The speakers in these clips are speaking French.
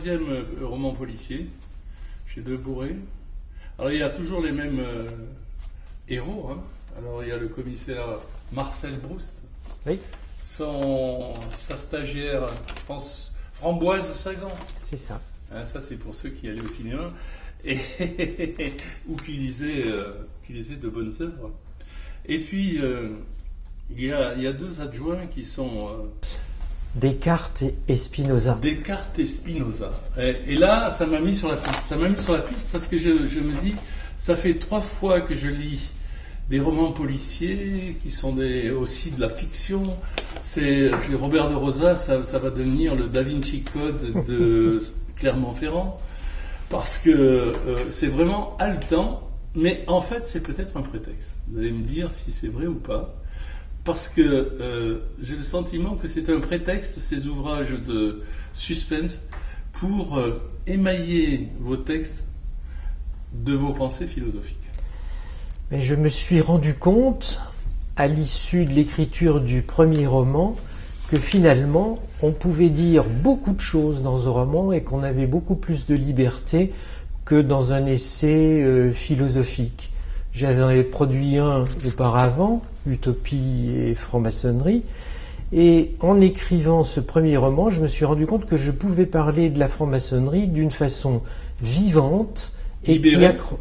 troisième roman policier, chez Debouret. Alors il y a toujours les mêmes héros. Hein. Alors il y a le commissaire Marcel Proust, oui. Sa stagiaire, je pense, Framboise Sagan. C'est ça. Hein, ça c'est pour ceux qui allaient au cinéma ou qui lisaient de bonnes œuvres. Et puis il y a deux adjoints qui sont... Descartes et Spinoza. Descartes et Spinoza. Et là, ça m'a mis sur la piste. Ça m'a mis sur la piste parce que je me dis, ça fait 3 fois que je lis des romans policiers qui sont aussi de la fiction. C'est Robert de Rosa, ça va devenir le Da Vinci Code de Clermont-Ferrand parce que c'est vraiment haletant. Mais en fait, c'est peut-être un prétexte. Vous allez me dire si c'est vrai ou pas. Parce que j'ai le sentiment que c'est un prétexte, ces ouvrages de suspense, pour émailler vos textes de vos pensées philosophiques. Mais je me suis rendu compte, à l'issue de l'écriture du premier roman, que finalement, on pouvait dire beaucoup de choses dans un roman et qu'on avait beaucoup plus de liberté que dans un essai philosophique. J'avais produit un auparavant, Utopie et franc-maçonnerie, et en écrivant ce premier roman, je me suis rendu compte que je pouvais parler de la franc-maçonnerie d'une façon vivante et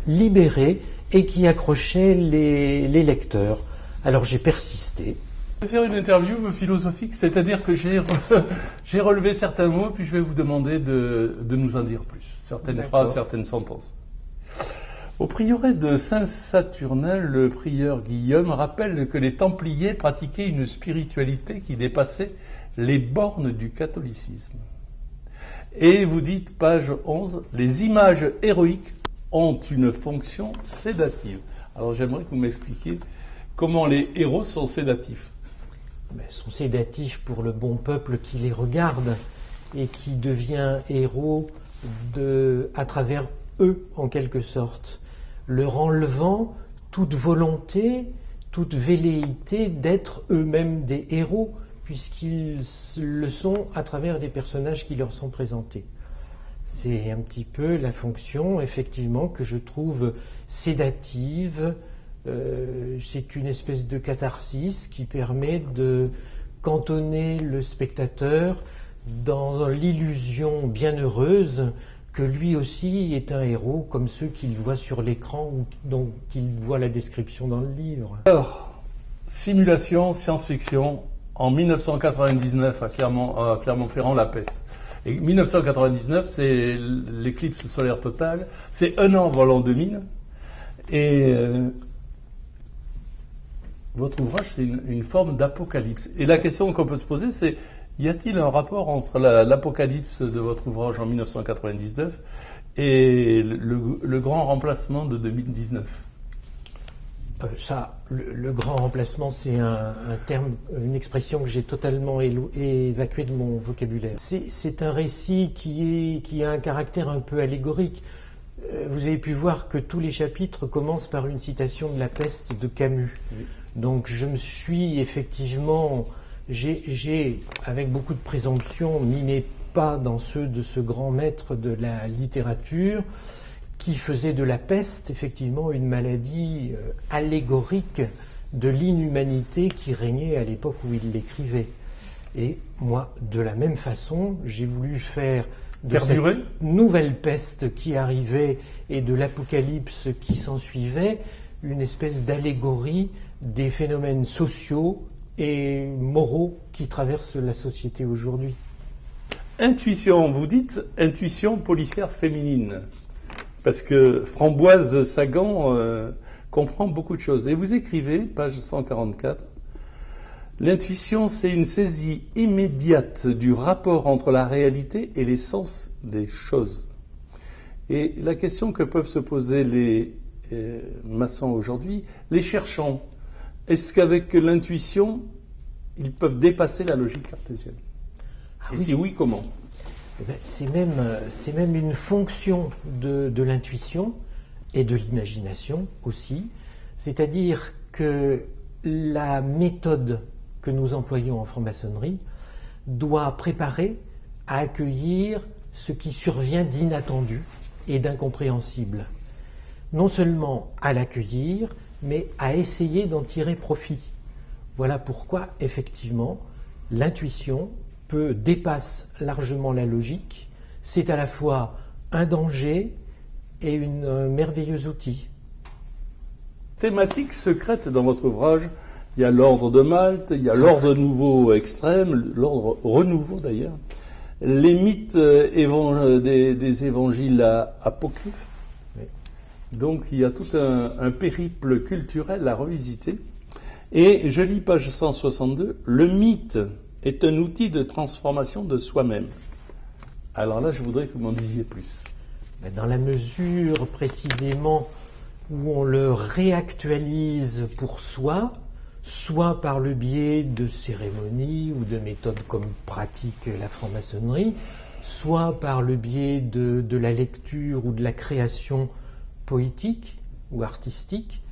libérée et qui accrochait les lecteurs. Alors j'ai persisté. Je vais faire une interview philosophique, c'est-à-dire que j'ai relevé certains mots, puis je vais vous demander de nous en dire plus. Certaines phrases, certaines sentences. Au prieuré de Saint-Saturnin, le prieur Guillaume rappelle que les Templiers pratiquaient une spiritualité qui dépassait les bornes du catholicisme. Et vous dites, page 11, les images héroïques ont une fonction sédative. Alors j'aimerais que vous m'expliquiez comment les héros sont sédatifs. Ils sont sédatifs pour le bon peuple qui les regarde et qui devient héros à travers eux, en quelque sorte, leur enlevant toute volonté, toute velléité d'être eux-mêmes des héros, puisqu'ils le sont à travers des personnages qui leur sont présentés. C'est un petit peu la fonction, effectivement, que je trouve sédative. C'est une espèce de catharsis qui permet de cantonner le spectateur dans l'illusion bienheureuse que lui aussi est un héros, comme ceux qu'il voit sur l'écran ou dont il voit la description dans le livre. Alors, simulation, science-fiction, en 1999 à Clermont-Ferrand, la peste. Et 1999, c'est l'éclipse solaire totale, c'est un an avant l'an 2000, et votre ouvrage, c'est une forme d'apocalypse. Et la question qu'on peut se poser, c'est: y a-t-il un rapport entre l'apocalypse de votre ouvrage en 1999 et le grand remplacement de 2019 ? Le grand remplacement, c'est un terme, une expression que j'ai totalement évacuée de mon vocabulaire. C'est un récit qui a un caractère un peu allégorique. Vous avez pu voir que tous les chapitres commencent par une citation de La Peste de Camus. Oui. Donc je me suis effectivement... J'ai, avec beaucoup de présomption, mis mes pas dans ceux de ce grand maître de la littérature qui faisait de la peste, effectivement, une maladie allégorique de l'inhumanité qui régnait à l'époque où il l'écrivait. Et moi, de la même façon, j'ai voulu faire de cette nouvelle peste qui arrivait et de l'apocalypse qui s'ensuivait une espèce d'allégorie des phénomènes sociaux et moraux qui traversent la société aujourd'hui. Intuition, vous dites intuition policière féminine, parce que Framboise Sagan comprend beaucoup de choses. Et vous écrivez, page 144, l'intuition, c'est une saisie immédiate du rapport entre la réalité et l'essence des choses. Et la question que peuvent se poser les maçons aujourd'hui, les cherchants, est-ce qu'avec l'intuition, ils peuvent dépasser la logique cartésienne ? Et si oui, comment ? C'est même une fonction de l'intuition et de l'imagination aussi. C'est-à-dire que la méthode que nous employons en franc-maçonnerie doit préparer à accueillir ce qui survient d'inattendu et d'incompréhensible. Non seulement à l'accueillir, mais à essayer d'en tirer profit. Voilà pourquoi, effectivement, l'intuition dépasse largement la logique. C'est à la fois un danger et un merveilleux outil. Thématique secrète dans votre ouvrage, il y a l'ordre de Malte, il y a l'ordre nouveau extrême, l'ordre renouveau d'ailleurs, les mythes des évangiles apocryphes. Oui. Donc il y a tout un périple culturel à revisiter. Et je lis page 162, le mythe est un outil de transformation de soi-même. Alors là, je voudrais que vous m'en disiez plus. Dans la mesure précisément où on le réactualise pour soi, soit par le biais de cérémonies ou de méthodes comme pratique la franc-maçonnerie, soit par le biais de la lecture ou de la création poétique ou artistique,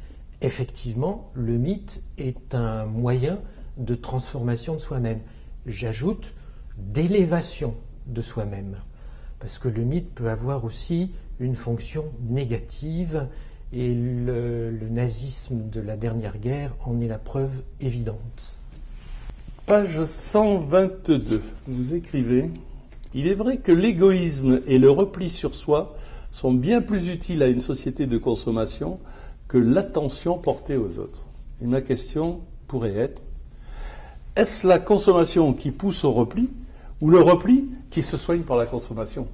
effectivement, le mythe est un moyen de transformation de soi-même. J'ajoute d'élévation de soi-même, parce que le mythe peut avoir aussi une fonction négative, et le nazisme de la dernière guerre en est la preuve évidente. Page 122, vous écrivez « Il est vrai que l'égoïsme et le repli sur soi sont bien plus utiles à une société de consommation que l'attention portée aux autres. » Et ma question pourrait être, est-ce la consommation qui pousse au repli ou le repli qui se soigne par la consommation ?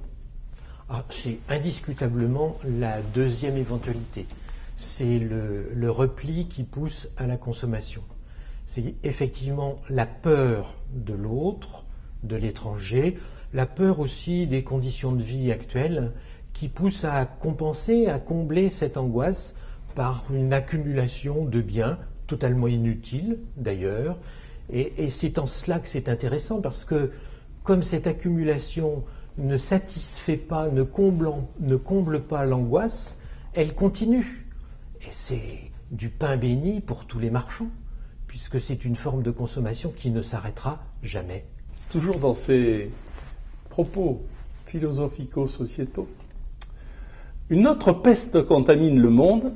C'est indiscutablement la deuxième éventualité. C'est le repli qui pousse à la consommation. C'est effectivement la peur de l'autre, de l'étranger, la peur aussi des conditions de vie actuelles qui pousse à compenser, à combler cette angoisse par une accumulation de biens totalement inutiles d'ailleurs. Et c'est en cela que c'est intéressant, parce que comme cette accumulation ne satisfait pas, ne comble pas l'angoisse, elle continue. Et c'est du pain béni pour tous les marchands, puisque c'est une forme de consommation qui ne s'arrêtera jamais. Toujours dans ces propos philosophico-sociétaux, une autre peste contamine le monde,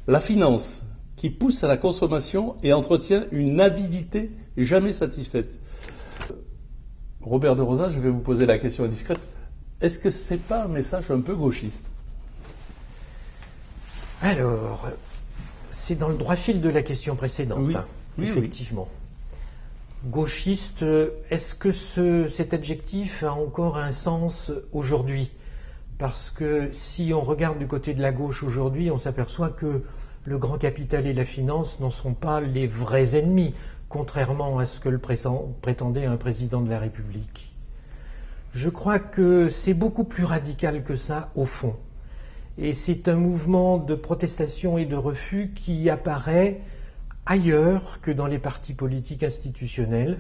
la finance, qui pousse à la consommation et entretient une avidité jamais satisfaite. Robert de Rosa, je vais vous poser la question indiscrète. Est-ce que ce n'est pas un message un peu gauchiste ? Alors, c'est dans le droit fil de la question précédente, oui. Effectivement. Oui. Gauchiste, est-ce que cet adjectif a encore un sens aujourd'hui ? Parce que si on regarde du côté de la gauche aujourd'hui, on s'aperçoit que le grand capital et la finance n'en sont pas les vrais ennemis, contrairement à ce que prétendait un président de la République. Je crois que c'est beaucoup plus radical que ça, au fond. Et c'est un mouvement de protestation et de refus qui apparaît ailleurs que dans les partis politiques institutionnels,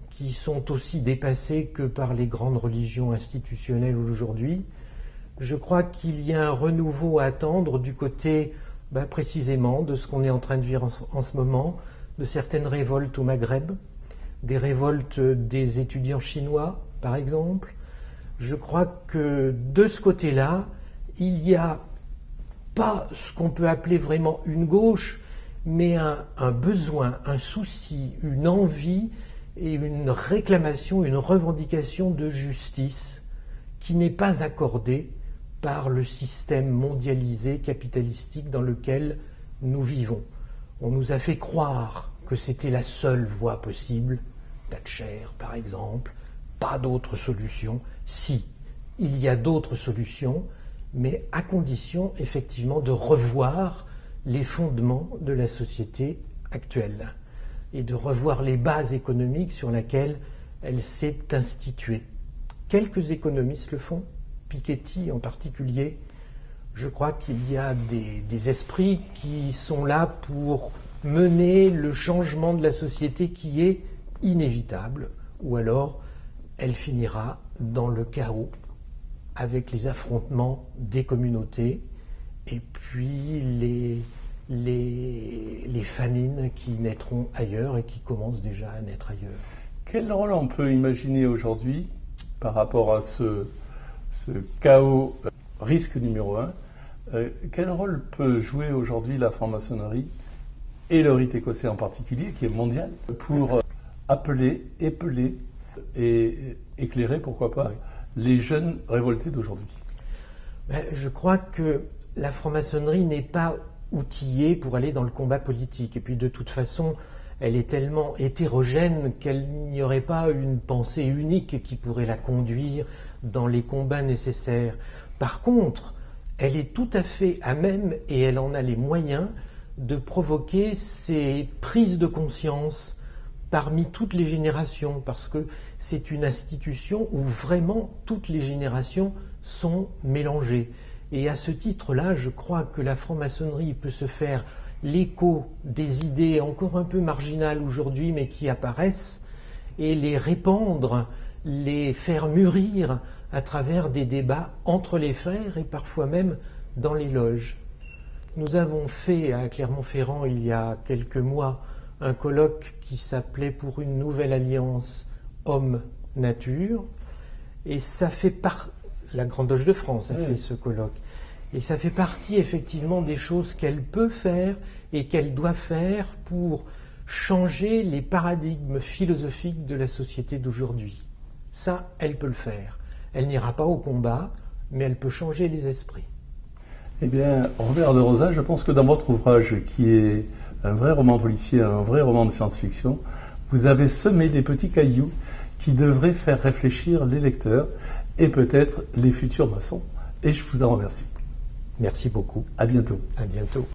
qui sont aussi dépassés que par les grandes religions institutionnelles aujourd'hui. Je crois qu'il y a un renouveau à attendre du côté précisément de ce qu'on est en train de vivre en ce moment, de certaines révoltes au Maghreb, des révoltes des étudiants chinois, par exemple. Je crois que de ce côté-là, il n'y a pas ce qu'on peut appeler vraiment une gauche, mais un besoin, un souci, une envie et une réclamation, une revendication de justice qui n'est pas accordée par le système mondialisé, capitalistique dans lequel nous vivons. On nous a fait croire que c'était la seule voie possible, Thatcher par exemple, pas d'autre solution. Si, il y a d'autres solutions, mais à condition effectivement de revoir les fondements de la société actuelle et de revoir les bases économiques sur lesquelles elle s'est instituée. Quelques économistes le font, Piketty en particulier. Je crois qu'il y a des esprits qui sont là pour mener le changement de la société qui est inévitable, ou alors elle finira dans le chaos avec les affrontements des communautés et puis les famines qui naîtront ailleurs et qui commencent déjà à naître ailleurs. Quel rôle on peut imaginer aujourd'hui par rapport à ce chaos risque numéro 1. Quel rôle peut jouer aujourd'hui la franc-maçonnerie et le rite écossais en particulier, qui est mondial, pour appeler, épeler et éclairer, pourquoi pas, les jeunes révoltés d'aujourd'hui? Je crois que la franc-maçonnerie n'est pas outillée pour aller dans le combat politique. Et puis de toute façon, elle est tellement hétérogène qu'il n'y aurait pas une pensée unique qui pourrait la conduire dans les combats nécessaires. Par contre, elle est tout à fait à même, et elle en a les moyens, de provoquer ces prises de conscience parmi toutes les générations, parce que c'est une institution où vraiment toutes les générations sont mélangées. Et à ce titre-là, je crois que la franc-maçonnerie peut se faire l'écho des idées encore un peu marginales aujourd'hui, mais qui apparaissent, et les répandre, les faire mûrir à travers des débats entre les frères et parfois même dans les loges. Nous avons fait à Clermont-Ferrand il y a quelques mois un colloque qui s'appelait Pour une nouvelle alliance homme-nature, et ça fait la Grande Loge de France a fait ce colloque, et ça fait partie effectivement des choses qu'elle peut faire et qu'elle doit faire pour changer les paradigmes philosophiques de la société d'aujourd'hui. Ça, elle peut le faire. Elle n'ira pas au combat, mais elle peut changer les esprits. Eh bien, Robert de Rosa, je pense que dans votre ouvrage, qui est un vrai roman policier, un vrai roman de science-fiction, vous avez semé des petits cailloux qui devraient faire réfléchir les lecteurs et peut-être les futurs maçons. Et je vous en remercie. Merci beaucoup. À bientôt. À bientôt.